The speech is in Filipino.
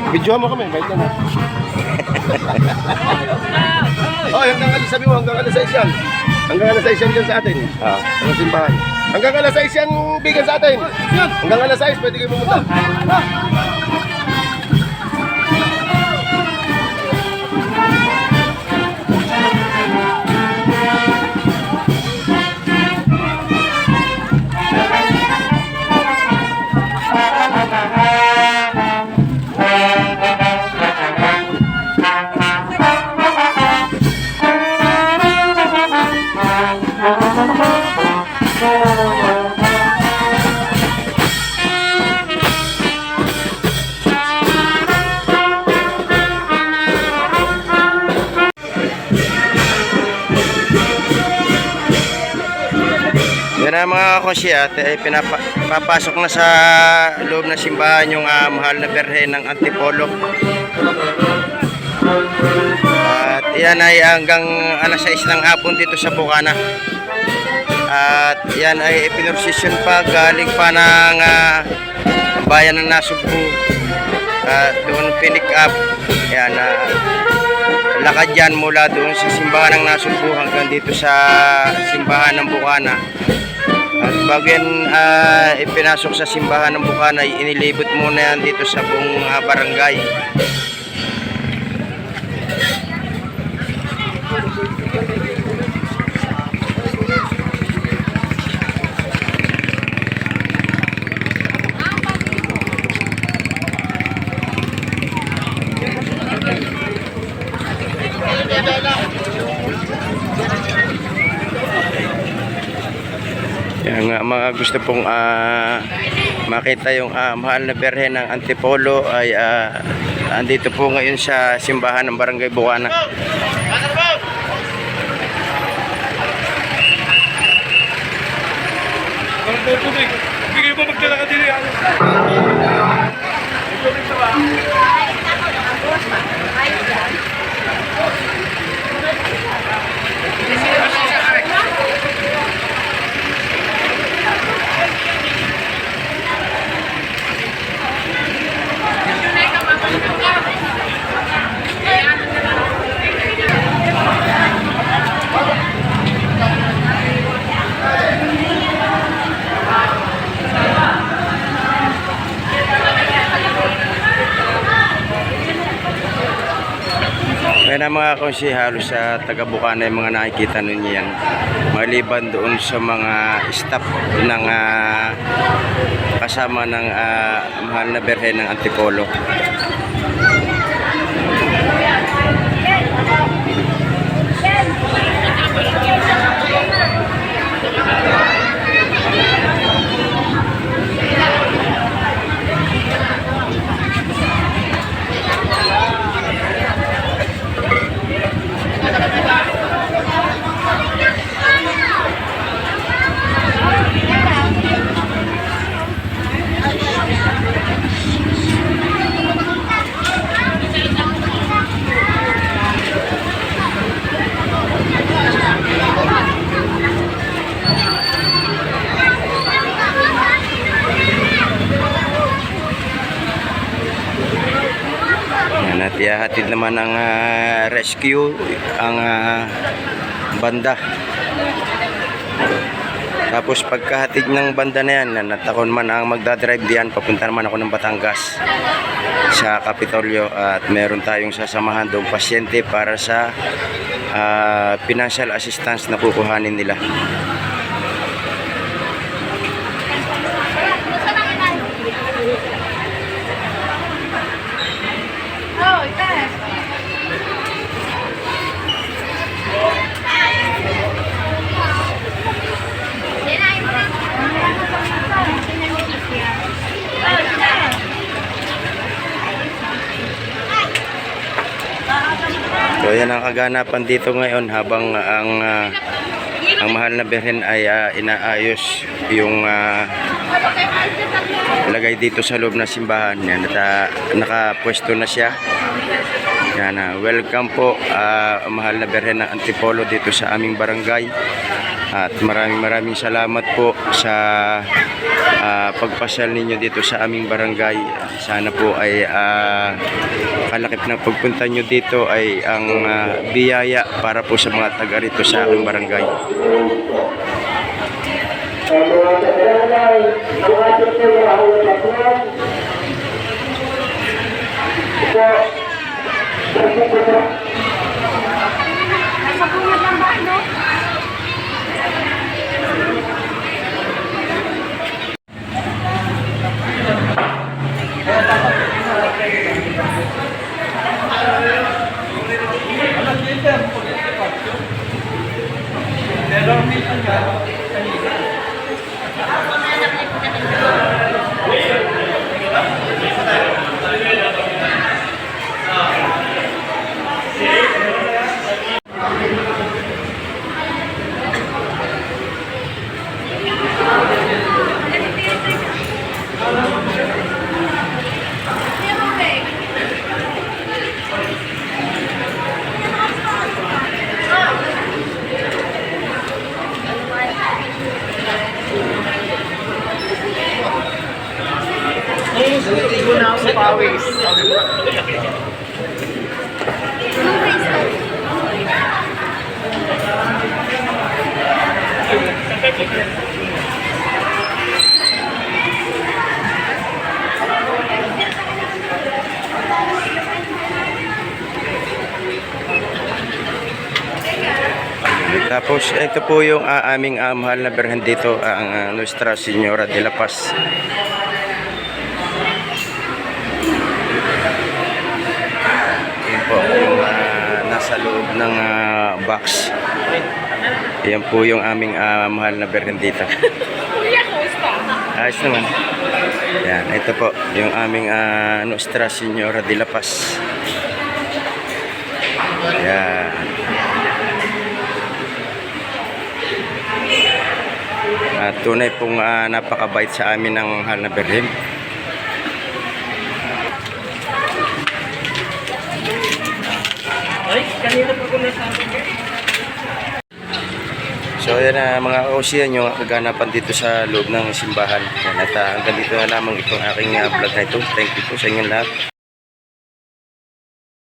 Videoan mo kami, bait na. Oh, hanggang alas sabi mo, hanggang alas 6 yan. Hanggang alas 6 yan dyan sa atin. Ang simbahan. Hanggang alas 6 yan bigan sa atin. Hanggang alas 6, pwede kayo pumunta. Yan ang mga konsya at pinapasok na sa loob ng simbahan yung mahal na Birhen ng Antipolo. At yan ay hanggang alas 6 ng hapon dito sa Bukana. At yan ay pinursisyon pa galing pa ng bayan ng Nasugbu. At doon pinick up. Yan, lakad yan mula doon sa simbahan ng Nasugbu hanggang dito sa simbahan ng Bukana. At bago yan ipinasok sa simbahan ng Bukana, inilibot muna yan dito sa buong barangay. Yung mga gusto pong makita yung mahal na Birhen ng Antipolo ay andito po ngayon sa simbahan ng Barangay Bukana. Bigay mo magdala ka din yan. Kaya na mga konsi, halos sa taga Bukana yung mga nakikita ninyo yan. Maliban doon sa mga staff ng kasama ng mahal na Birhen ng Antipolo. At ihahatid naman ng rescue ang banda. Tapos pagkahatid ng banda na yan, natakon man ang magdadrive diyan, papunta naman ako ng Batangas sa Kapitolyo at meron tayong sasamahan doong pasyente para sa financial assistance na kukuhanin nila. So yan ang kaganapan dito ngayon habang ang mahal na Birhen ay inaayos yung ilagay dito sa loob ng simbahan. Yan, at nakapwesto na siya. Yan, welcome po, mahal na Birhen ng Antipolo dito sa aming barangay. At maraming salamat po sa pagpasyal ninyo dito sa aming barangay. Sana po ay kalakip na pagpunta nyo dito ay ang biyaya para po sa mga taga rito sa aming barangay. Tapos ito po yung aming mahal na Birhen dito, ang Nuestra Señora de la Paz. Yan po yung nasa loob ng box. Yan po yung aming mahal na Birhen dito. Ayos naman. Yan, ito po yung aming Nuestra Señora de la Paz. Yan. Tunay pong napakabait sa amin ng mahal na Birhen. So yan mga OC, yung kaganapan dito sa loob ng simbahan. Yan, at hanggang dito na lamang itong aking vlog na ito. Thank you po sa inyong lahat.